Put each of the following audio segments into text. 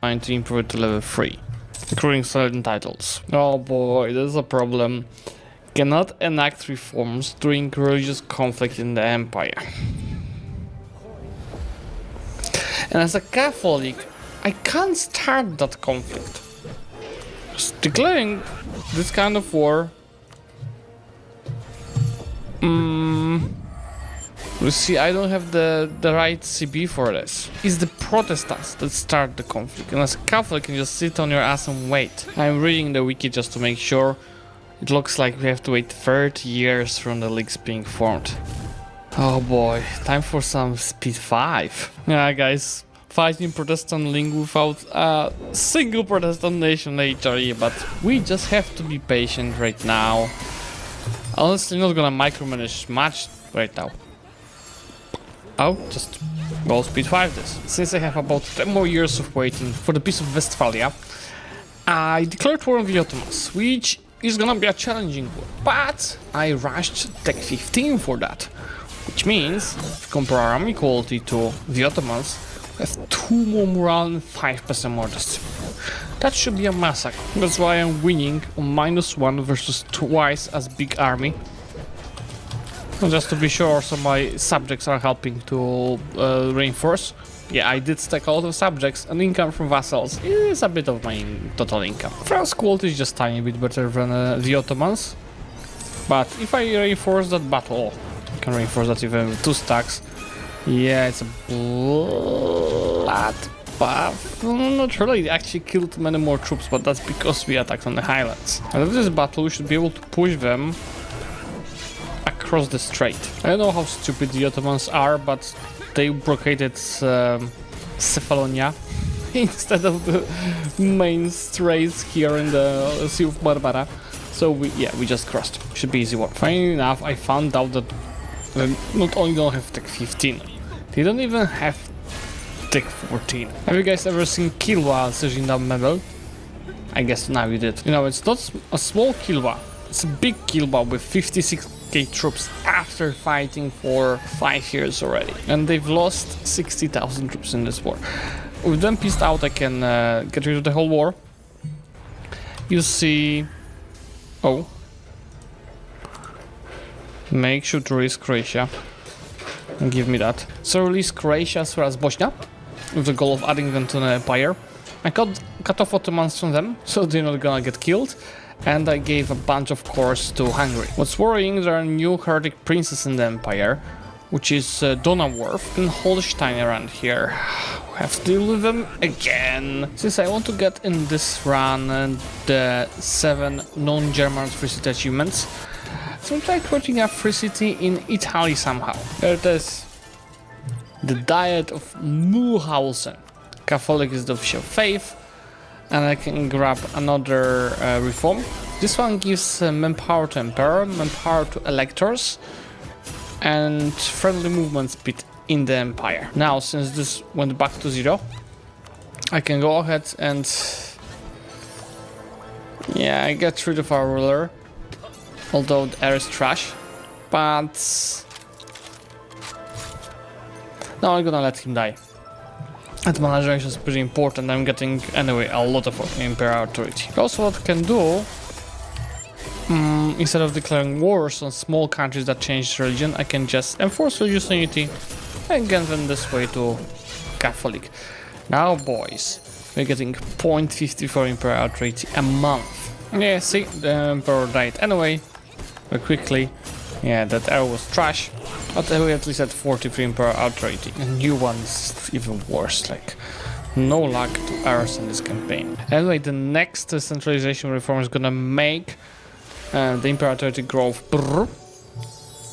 trying to improve it to level 3, including certain titles. Oh boy, there's a problem. Cannot enact reforms during religious conflict in the Empire. And as a Catholic, I can't start that conflict. Just declaring this kind of war. You see, I don't have the right CB for this. It's the Protestants that start the conflict, and as a Catholic, you can just sit on your ass and wait. I'm reading the wiki just to make sure. It looks like we have to wait 30 years from the leagues being formed. Oh boy, time for some speed 5. Yeah, guys, fighting Protestant League without a single Protestant nation HRE, but we just have to be patient right now. Honestly, not gonna micromanage much right now. Oh, just go speed 5 this. Since I have about 10 more years of waiting for the Peace of Westphalia, I declared war on the Ottomans, which is gonna be a challenging war, but I rushed Tech 15 for that, which means, if you compare our army quality to the Ottomans, we have 2 more morale and 5% more discipline. That should be a massacre. That's why I'm winning on -1 versus twice as big army. Just to be sure, so my subjects are helping to reinforce. Yeah, I did stack a lot of subjects, and income from vassals is a bit of my total income. France quality is just tiny bit better than the Ottomans. But if I reinforce that battle, I can reinforce that even with 2 stacks. Yeah, it's a bloodbath. Not really, I actually killed many more troops, but that's because we attacked on the highlands. And with this battle, we should be able to push them across the strait. I don't know how stupid the Ottomans are, but they blockaded Cephalonia instead of the main straits here in the Sea of Barbara. So we just crossed. Should be easy work. Funny enough, I found out that they not only don't have Tech 15, they don't even have Tech 14. Have you guys ever seen Kilwa searching down medal? I guess now you did. You know, it's not a small Kilwa, it's a big Kilwa with 56k troops after fighting for 5 years already. And they've lost 60,000 troops in this war. With them pieced out, I can get rid of the whole war. You see... Oh. Make sure to release Croatia. And give me that. So release Croatia as well as Bosnia, with the goal of adding them to the empire. I cut off Ottomans from them, so they're not gonna get killed. And I gave a bunch of cores to Hungary. What's worrying, there are new heretic princes in the empire, which is Donauwörth and Holstein around here. We have to deal with them again. Since I want to get in this run the 7 non-German free city achievements, so I'm trying creating a free city in Italy somehow. There it is. The Diet of Mulhausen. Catholic is the official faith. And I can grab another reform. This one gives manpower to Emperor, manpower to Electors, and friendly movement speed in the Empire. Now, since this went back to 0, I can go ahead and... yeah, I get rid of our ruler. Although the air is trash. But... no, I'm gonna let him die. That management is pretty important. I'm getting, anyway, a lot of Imperial authority. Also, what I can do, instead of declaring wars on small countries that change religion, I can just enforce religious unity and get them this way to Catholic. Now, boys, we're getting 0.54 Imperial authority a month. Yeah, see, the Emperor died anyway, very quickly. Yeah, that arrow was trash. But we at least had 43 Imperial authority. And new one's even worse, like no luck to ours in this campaign. Anyway, the next centralization reform is gonna make the Imperial authority growth. Brrr.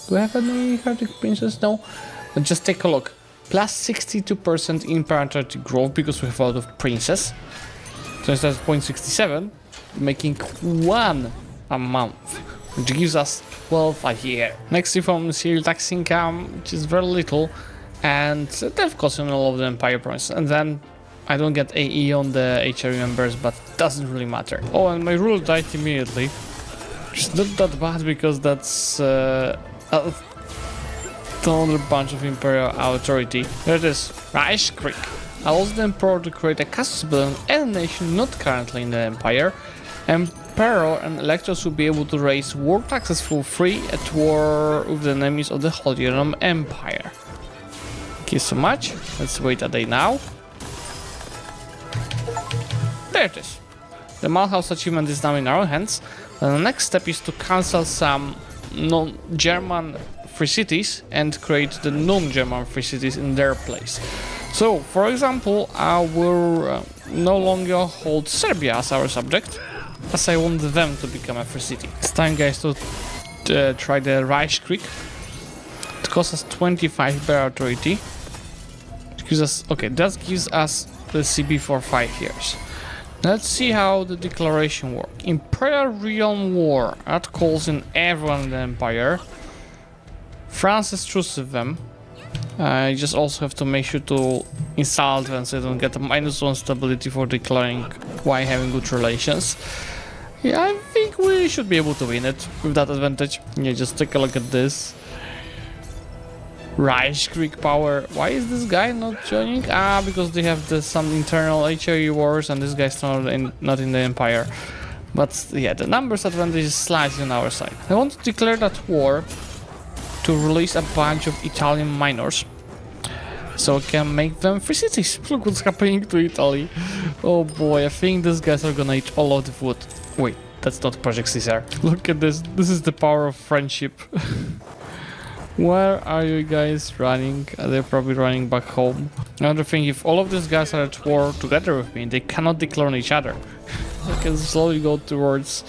Do I have any heretic princes? No. But just take a look. Plus 62% Imperial authority growth because we have a lot of princes. So instead of 0.67, making 1 a month, which gives us 12 a year. Next reform is here tax income, which is very little, and death cost in all of the Empire provinces. And then I don't get AE on the HRE members, but it doesn't really matter. Oh, and my ruler died immediately, which is not that bad because that's another bunch of Imperial authority. There it is, Reich Creek. allows the Emperor to create a castle civilian and nation not currently in the Empire. Emperor and Electors will be able to raise war taxes for free at war with the enemies of the Holy Roman Empire. Thank you so much. Let's wait a day now. There it is. The Malhouse achievement is now in our hands. The next step is to cancel some non-German free cities and create the non-German free cities in their place. So, for example, I will no longer hold Serbia as our subject, as I want them to become a free city. It's time, guys, to try the Reichskrieg. It costs us 25 bear authority. That gives us the CB for 5 years. Let's see how the declaration works. Imperial Realm War. That calls in everyone in the Empire. France is truce with them. You just also have to make sure to insult them so you don't get a -1 stability for declaring why having good relations. Yeah, I think we should be able to win it with that advantage. Yeah, just take a look at this. Reichskrieg power. Why is this guy not joining? Because they have some internal HRE wars and this guy's not in the Empire. But yeah, the numbers advantage is slightly on our side. I want to declare that war to release a bunch of Italian minors, so I can make them free cities. Look what's happening to Italy. Oh boy, I think these guys are gonna eat all of the food. Wait, that's not Project Caesar. Look at this. This is the power of friendship. Where are you guys running? They're probably running back home. Another thing, if all of these guys are at war together with me, they cannot declare on each other. They can slowly go towards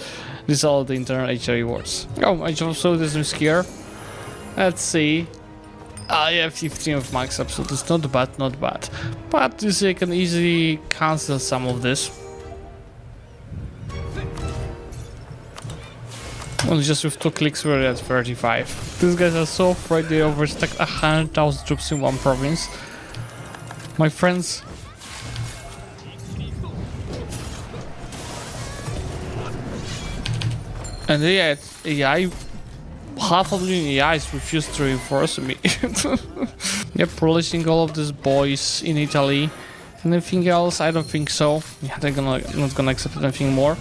resolve the internal HRE wars. Oh, I just saw this news here. Let's see. Yeah, 15 of max absolute. It's not bad, not bad. But you see, I can easily cancel some of this. Well, just with 2 clicks we're at 35. These guys are so afraid they overstacked 100,000 troops in one province. My friends. And yeah, AI, half of the AIs refused to reinforce me. Yep, releasing all of these boys in Italy. Anything else? I don't think so. Yeah, they're not gonna accept anything more.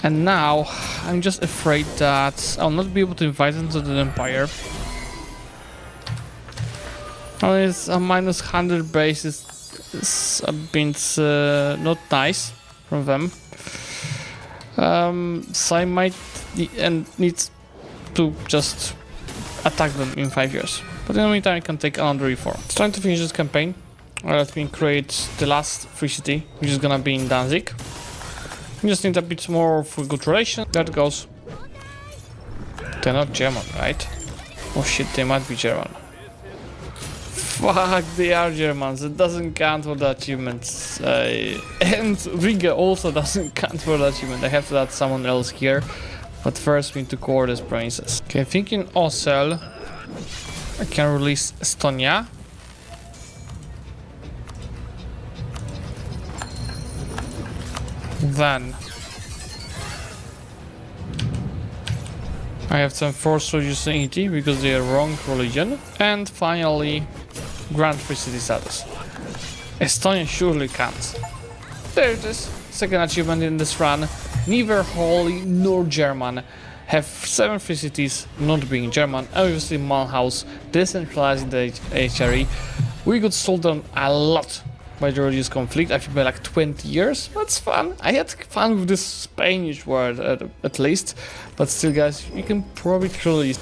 And now, I'm just afraid that I'll not be able to invite them to the Empire. Oh, it's a -100 base. It's a bit not nice from them. So I might need to just attack them in 5 years. But in the meantime, I can take another reform. It's time to finish this campaign. Let me create the last free city, which is gonna be in Danzig. We just need a bit more of a good relation. There it goes. They're not German, right? Oh shit, they might be German. Fuck, they are Germans. It doesn't count for the achievements. And Riga also doesn't count for the achievement. I have to add someone else here. But first we need to core these provinces. Okay, I think in Osel I can release Estonia. Then I have some forced reducing ET because they are wrong religion. And finally, grant free city status. Estonia surely can't. There it is. Second achievement in this run. Neither Holy nor German have 7 free cities, not being German. Obviously, Malhouse decentralizing the HRE. We could slow down a lot by the reduced conflict. I think by like 20 years. That's fun. I had fun with this Spanish word at least. But still, guys, you can probably truly.